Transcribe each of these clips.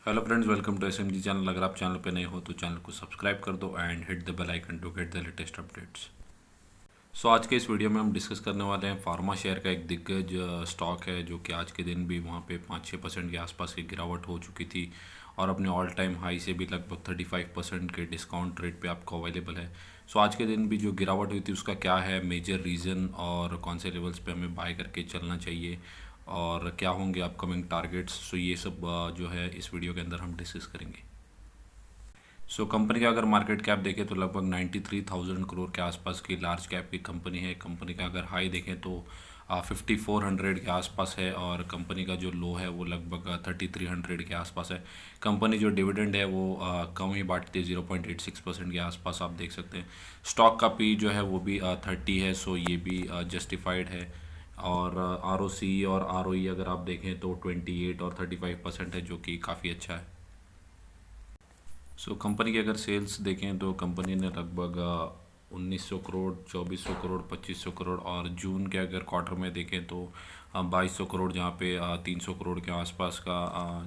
Hello friends, welcome to SMG channel. अगर आप channel पे नए हो तो चैनल को सब्सक्राइब कर दो and hit the bell icon to get the latest updates. So आज के इस वीडियो में हम डिस्कस करने वाले हैं फार्मा शेयर का एक दिग्गज स्टॉक है जो कि आज के दिन भी वहाँ पे 5-6% के आसपास की गिरावट हो चुकी थी और अपने ऑल टाइम हाई से भी लगभग 35% के डिस्काउंट रेट पे आपको अवेलेबल है। सो आज के दिन भी जो गिरावट हुई थी उसका क्या है मेजर रीज़न और कौन से लेवल्स पे हमें बाय करके चलना चाहिए और क्या होंगे अपकमिंग टारगेट्स। सो ये सब जो है इस वीडियो के अंदर हम डिस्कस करेंगे। सो कंपनी का अगर मार्केट कैप देखें तो लगभग 93,000 करोड़ के आसपास की लार्ज कैप की कंपनी है। कंपनी का अगर हाई देखें तो 5400 के आसपास है और कंपनी का जो लो है वो लगभग 3300 के आसपास है। कंपनी जो डिविडेंड है वो कम ही बांटती है, 0.86% के आसपास आप देख सकते हैं। स्टॉक का पी जो है वो भी 30 है, सो ये भी जस्टिफाइड है। और आर ओ सी और आर ओ ई अगर आप देखें तो 28 और 35% है, जो कि काफ़ी अच्छा है। सो कंपनी की अगर सेल्स देखें तो कंपनी ने लगभग 1900 करोड़, 2400 करोड़, 2500 करोड़ और जून के अगर क्वार्टर में देखें तो 2200 करोड़, जहाँ पे 300 करोड़ के आसपास का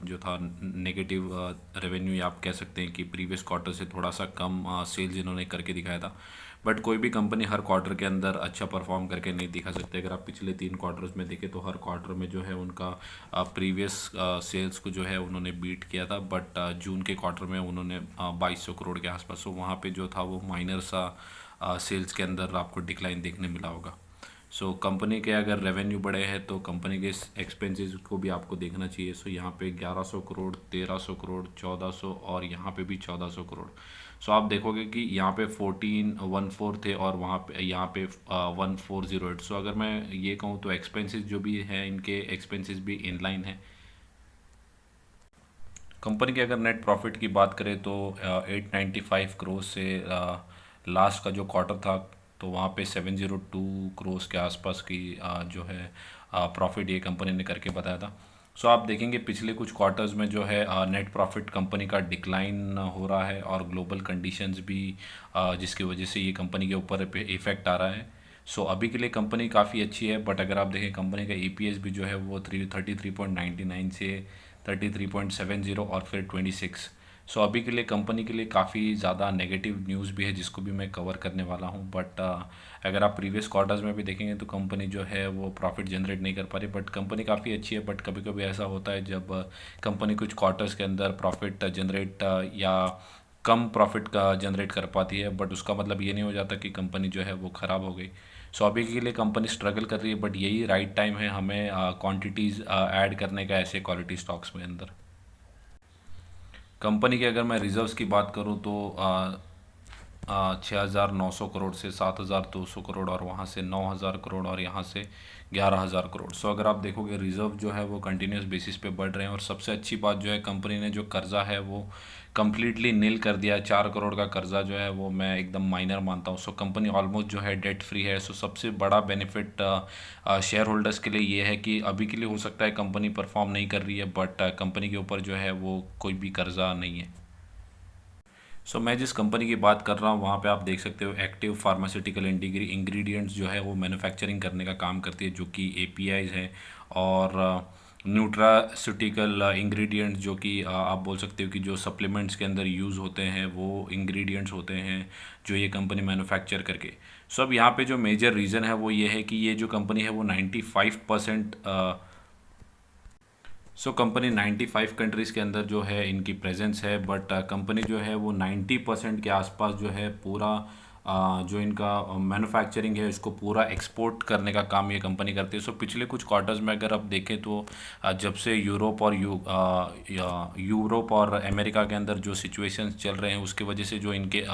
जो था नेगेटिव रेवेन्यू, आप कह सकते हैं कि प्रीवियस क्वार्टर से थोड़ा सा कम सेल्स इन्होंने करके दिखाया था। बट कोई भी कंपनी हर क्वार्टर के अंदर अच्छा परफॉर्म करके नहीं दिखा सकते। अगर आप पिछले 3 क्वार्टर्स में देखें तो हर क्वार्टर में जो है उनका प्रीवियस सेल्स को जो है उन्होंने बीट किया था। बट जून के क्वार्टर में उन्होंने 2200 करोड़ के आसपास, तो वहाँ पे जो था वो माइनर सा सेल्स के अंदर आपको डिक्लाइन देखने मिला होगा। सो कंपनी के अगर रेवेन्यू बढ़े हैं तो कंपनी के एक्सपेंसेस को भी आपको देखना चाहिए। सो यहाँ पे 1100 करोड़, 1300 करोड़, 1400 और यहाँ पे भी 1400 करोड़। सो आप देखोगे कि यहाँ पे 1414 थे और वहाँ पे यहाँ पे 1408। सो अगर मैं ये कहूँ तो एक्सपेंसेस जो भी हैं इनके एक्सपेंसेस भी इनलाइन है। कंपनी की अगर नेट प्रॉफिट की बात करें तो 895 करोड़ से लास्ट का जो क्वार्टर था तो वहाँ पे 702 करोड़ के आसपास की जो है प्रॉफिट ये कंपनी ने करके बताया था। सो आप देखेंगे पिछले कुछ क्वार्टर्स में जो है नेट प्रॉफिट कंपनी का डिक्लाइन हो रहा है और ग्लोबल कंडीशंस भी जिसकी वजह से ये कंपनी के ऊपर पे इफ़ेक्ट आ रहा है। सो अभी के लिए कंपनी काफ़ी अच्छी है, बट अगर आप देखें कंपनी का ईपीएस भी जो है वो 33.99 से 33.70 और फिर 26। सो अभी के लिए कंपनी के लिए काफ़ी ज़्यादा नेगेटिव न्यूज़ भी है जिसको भी मैं कवर करने वाला हूँ। बट अगर आप प्रीवियस क्वार्टर्स में भी देखेंगे तो कंपनी जो है वो प्रॉफिट जनरेट नहीं कर पा रही। बट कंपनी काफ़ी अच्छी है, बट कभी कभी ऐसा होता है जब कंपनी कुछ क्वार्टर्स के अंदर प्रॉफिट जनरेट या कम प्रॉफिट का जनरेट कर पाती है, बट उसका मतलब ये नहीं हो जाता कि कंपनी जो है वो ख़राब हो गई। सो अभी के लिए कंपनी स्ट्रगल कर रही है, बट यही राइट टाइम है हमें क्वांटिटीज़ ऐड करने का ऐसे क्वालिटी स्टॉक्स में अंदर। कंपनी के अगर मैं रिजर्व्स की बात करूं तो 6,900 करोड़ से 7,200 करोड़ और वहाँ से 9,000 करोड़ और यहाँ से 11,000 करोड़। सो अगर आप देखोगे रिज़र्व जो है वो कंटिन्यूस बेसिस पे बढ़ रहे हैं और सबसे अच्छी बात जो है कंपनी ने जो कर्ज़ा है वो कम्प्लीटली नील कर दिया है। 4 करोड़ का कर्ज़ा जो है वो मैं एकदम माइनर मानता हूँ। सो कंपनी ऑलमोस्ट जो है डेट फ्री है। सो सबसे बड़ा बेनिफिट शेयर होल्डर्स के लिए ये है कि अभी के लिए हो सकता है कंपनी परफॉर्म नहीं कर रही है, बट कंपनी के ऊपर जो है वो कोई भी कर्ज़ा नहीं है। सो मैं जिस कंपनी की बात कर रहा हूँ वहाँ पे आप देख सकते हो एक्टिव फार्मास्यूटिकल इंग्रेडिएंट्स जो है वो मैन्युफैक्चरिंग करने का काम करती है, जो कि एपीआईज हैं और न्यूट्रास्यूटिकल इंग्रेडिएंट्स जो कि आप बोल सकते हो कि जो सप्लीमेंट्स के अंदर यूज़ होते हैं वो इंग्रेडिएंट्स होते हैं जो ये कंपनी मैन्युफैक्चर करके। सो अब यहाँ पे जो मेजर रीज़न है वो ये है कि ये जो कंपनी है वो 95% सो कंपनी 95 कंट्रीज़ के अंदर जो है इनकी प्रेजेंस है, बट कंपनी जो है वो 90% के आसपास जो है पूरा जो इनका मैन्युफैक्चरिंग है इसको पूरा एक्सपोर्ट करने का काम ये कंपनी करती है। सो पिछले कुछ क्वार्टर्स में अगर आप देखें तो जब से यूरोप और अमेरिका के अंदर जो सिचुएशंस चल रहे हैं उसकी वजह से जो इनके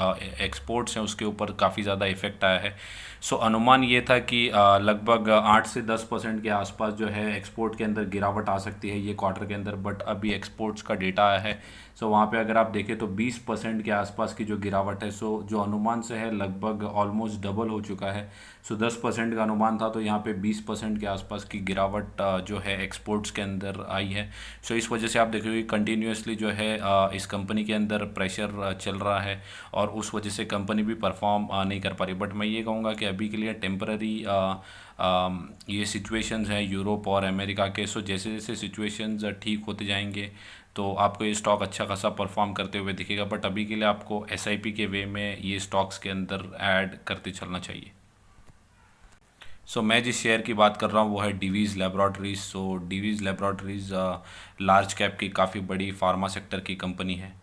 एक्सपोर्ट्स हैं उसके ऊपर काफ़ी ज़्यादा इफेक्ट आया है। सो अनुमान ये था कि लगभग 8 से 10% के आसपास जो है एक्सपोर्ट के अंदर गिरावट आ सकती है ये क्वार्टर के अंदर, बट अभी एक्सपोर्ट्स का डेटा आया है। सो वहाँ पे अगर आप देखें तो 20% के आसपास की जो गिरावट है, सो जो अनुमान से है लगभग ऑलमोस्ट डबल हो चुका है। सो 10% का अनुमान था तो यहाँ पे 20% के आसपास की गिरावट जो है एक्सपोर्ट्स के अंदर आई है। सो इस वजह से आप देखोगे कंटिन्यूसली जो है इस कंपनी के अंदर प्रेशर चल रहा है और उस वजह से कंपनी भी परफॉर्म नहीं कर पा रही। बट मैं ये कहूँगा कि अभी के लिए टेम्पररी ये सिचुएशंस हैं यूरोप और अमेरिका के। सो जैसे जैसे सिचुएशंस ठीक होते जाएंगे तो आपको ये स्टॉक अच्छा खासा परफॉर्म करते हुए दिखेगा, बट अभी के लिए आपको एसआईपी के वे में ये स्टॉक्स के अंदर ऐड करते चलना चाहिए। सो मैं जिस शेयर की बात कर रहा हूँ वो है डीवीज़ लेबोरेटरीज। सो डीवीज़ लेबोरेटरीज लार्ज कैप की काफ़ी बड़ी फार्मा सेक्टर की कंपनी है।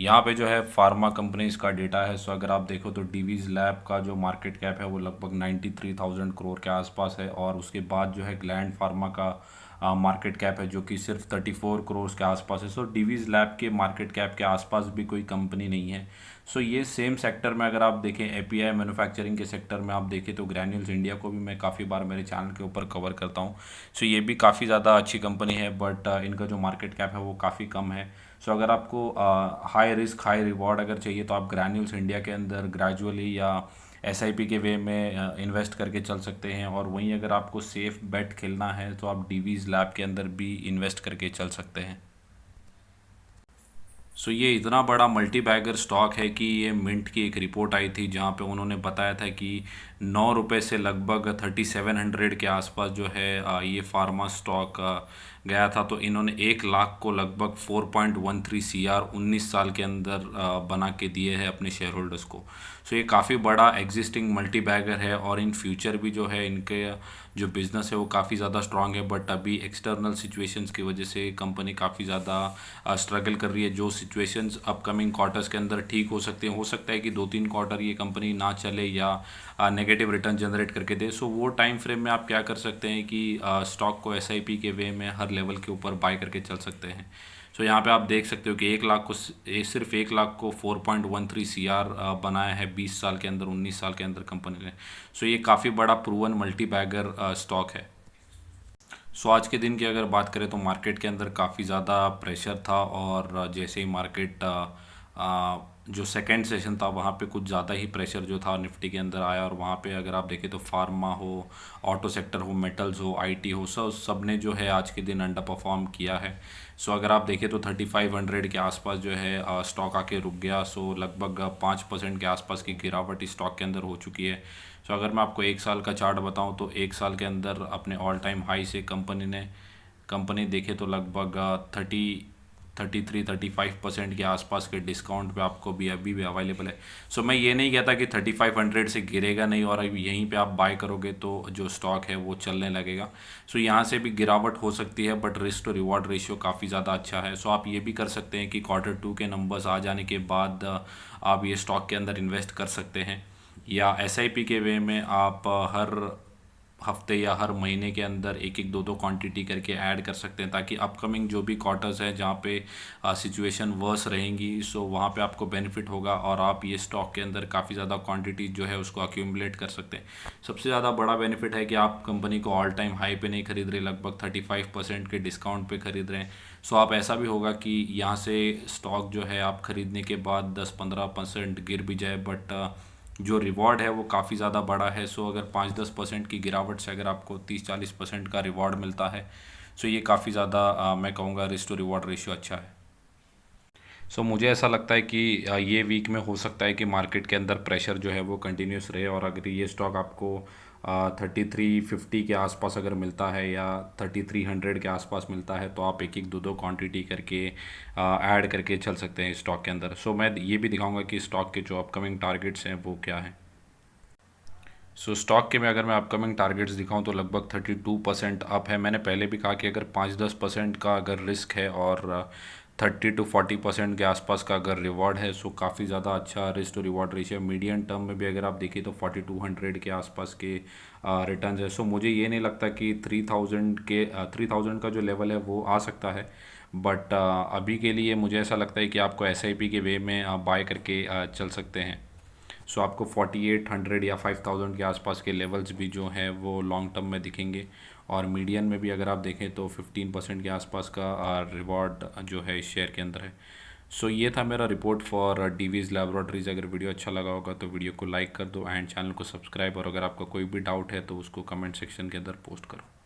यहाँ पे जो है फार्मा कंपनीज का डेटा है। सो अगर आप देखो तो डीवीज़ लैब का जो मार्केट कैप है वो लगभग 93,000 करोड़ के आसपास है, और उसके बाद जो है ग्लैंड फार्मा का मार्केट कैप है जो कि सिर्फ 34 करोड़ के आसपास है। सो डीवीज़ लैब के मार्केट कैप के आसपास भी कोई कंपनी नहीं है। सो ये सेम सेक्टर में अगर आप देखें एपीआई मैन्युफैक्चरिंग के सेक्टर में आप देखें तो ग्रैन्यूल्स इंडिया को भी मैं काफ़ी बार मेरे चैनल के ऊपर कवर करता हूँ। सो ये भी काफ़ी ज़्यादा अच्छी कंपनी है, बट इनका जो मार्केट कैप है वो काफ़ी कम है। सो अगर आपको हाई रिस्क हाई रिवॉर्ड अगर चाहिए तो आप ग्रैन्यूल्स इंडिया के अंदर ग्रेजुअली या एसआईपी के वे में इन्वेस्ट करके चल सकते हैं, और वहीं अगर आपको सेफ बेट खेलना है तो आप डीवीज़ लैब के अंदर भी इन्वेस्ट करके चल सकते हैं। सो ये इतना बड़ा मल्टी बैगर स्टॉक है कि ये मिंट की एक रिपोर्ट आई थी जहाँ पे उन्होंने बताया था कि 9 रुपये से लगभग 3700 के आसपास जो है ये फार्मा स्टॉक गया था। तो इन्होंने 1 लाख को लगभग 4.13 CR 19 साल के अंदर बना के दिए हैं अपने शेयर होल्डर्स को। सो ये काफ़ी बड़ा एग्जिस्टिंग मल्टी बैगर है, और इन फ्यूचर भी जो है इनके जो बिज़नेस है वो काफ़ी ज़्यादा स्ट्रांग है, बट अभी एक्सटर्नल सिचुएशंस की वजह से कंपनी काफ़ी ज़्यादा स्ट्रगल कर रही है। जो सिचुएशंस अपकमिंग क्वार्टर्स के अंदर ठीक हो सकते हैं, हो सकता है कि 2-3 क्वार्टर ये कंपनी ना चले या नेगेटिव रिटर्न जनरेट करके दे। सो वो टाइम फ्रेम में आप क्या कर सकते हैं कि स्टॉक को एसआईपी के वे में हर लेवल के ऊपर बाय करके चल सकते हैं। सो यहाँ पे आप देख सकते हो कि 1 लाख को सिर्फ 1 लाख को 4.13 CR बनाया है 20 साल के अंदर, 19 साल के अंदर कंपनी ने। सो ये काफ़ी बड़ा प्रूवन मल्टी बैगर स्टॉक है। सो आज के दिन की अगर बात करें तो मार्केट के अंदर काफ़ी ज़्यादा प्रेशर था, और जैसे ही मार्केट जो सेकंड सेशन था वहाँ पे कुछ ज़्यादा ही प्रेशर जो था निफ्टी के अंदर आया, और वहाँ पे अगर आप देखें तो फार्मा हो, ऑटो सेक्टर हो, मेटल्स हो, आईटी हो, सब ने जो है आज के दिन अंडर परफॉर्म किया है। सो अगर आप देखें तो 3500 के आसपास जो है स्टॉक आके रुक गया। सो लगभग 5% के आसपास की गिरावट इस स्टॉक के अंदर हो चुकी है। सो अगर मैं आपको 1 साल का चार्ट बताऊं तो 1 साल के अंदर अपने ऑल टाइम हाई से कंपनी देखे तो लगभग 35% के आसपास के डिस्काउंट पे आपको भी अभी भी अवेलेबल है। सो मैं ये नहीं कहता कि 3500 से गिरेगा नहीं, और अभी यहीं पे आप बाय करोगे तो जो स्टॉक है वो चलने लगेगा। सो यहाँ से भी गिरावट हो सकती है, but risk to reward ratio काफ़ी ज़्यादा अच्छा है। सो आप ये भी कर सकते हैं कि Q2 के नंबर्स आ जाने के बाद आप ये स्टॉक के अंदर इन्वेस्ट कर सकते हैं, या एसआईपी के वे में आप हर हफ्ते या हर महीने के अंदर एक एक दो दो क्वांटिटी करके ऐड कर सकते हैं, ताकि अपकमिंग जो भी क्वार्टर्स हैं जहाँ पे सिचुएशन वर्स रहेंगी सो वहाँ पे आपको बेनिफिट होगा, और आप ये स्टॉक के अंदर काफ़ी ज़्यादा क्वांटिटी जो है उसको अक्यूमुलेट कर सकते हैं। सबसे ज़्यादा बड़ा बेनिफिट है कि आप कंपनी को ऑल टाइम हाई पे नहीं खरीद रहे, लगभग 35% के डिस्काउंट पे खरीद रहे हैं। सो आप ऐसा भी होगा कि यहाँ से स्टॉक जो है आप ख़रीदने के बाद 10-15% गिर भी जाए, बट जो रिवॉर्ड है वो काफ़ी ज़्यादा बड़ा है। सो अगर 5-10% की गिरावट से अगर आपको 30-40% का रिवॉर्ड मिलता है, सो ये काफ़ी ज़्यादा मैं कहूँगा रिस्क टू रिवॉर्ड रेशियो अच्छा है। सो मुझे ऐसा लगता है कि ये वीक में हो सकता है कि मार्केट के अंदर प्रेशर जो है वो कंटिन्यूस रहे, और अगर ये स्टॉक आपको 3350 के आसपास अगर मिलता है या 3300 के आसपास मिलता है तो आप एक एक दो दो क्वांटिटी करके ऐड करके चल सकते हैं स्टॉक के अंदर। सो मैं ये भी दिखाऊंगा कि स्टॉक के जो अपकमिंग टारगेट्स हैं वो क्या हैं। सो स्टॉक के में अगर मैं अपकमिंग टारगेट्स दिखाऊं तो लगभग 32% अप है। मैंने पहले भी कहा कि अगर 5-10% का अगर रिस्क है और 30-40% के आसपास का अगर रिवॉर्ड है सो काफ़ी ज़्यादा अच्छा risk to reward ratio. Medium term में भी अगर आप देखिए तो 4200 के आसपास के रिटर्न है। सो मुझे ये नहीं लगता कि 3000 का जो लेवल है वो आ सकता है, बट अभी के लिए मुझे ऐसा लगता है कि आपको एसआईपी के वे में बाय करके चल सकते हैं। सो आपको 4800 या 5000 के आसपास के लेवल्स भी जो हैं वो लॉन्ग टर्म में दिखेंगे, और मीडियन में भी अगर आप देखें तो 15% के आसपास का रिवॉर्ड जो है इस शेयर के अंदर है। सो ये था मेरा रिपोर्ट फॉर डीवीज़ लेबोरेटरीज। अगर वीडियो अच्छा लगा होगा तो वीडियो को लाइक कर दो एंड चैनल को सब्सक्राइब, और अगर आपका कोई भी डाउट है तो उसको कमेंट सेक्शन के अंदर पोस्ट करो।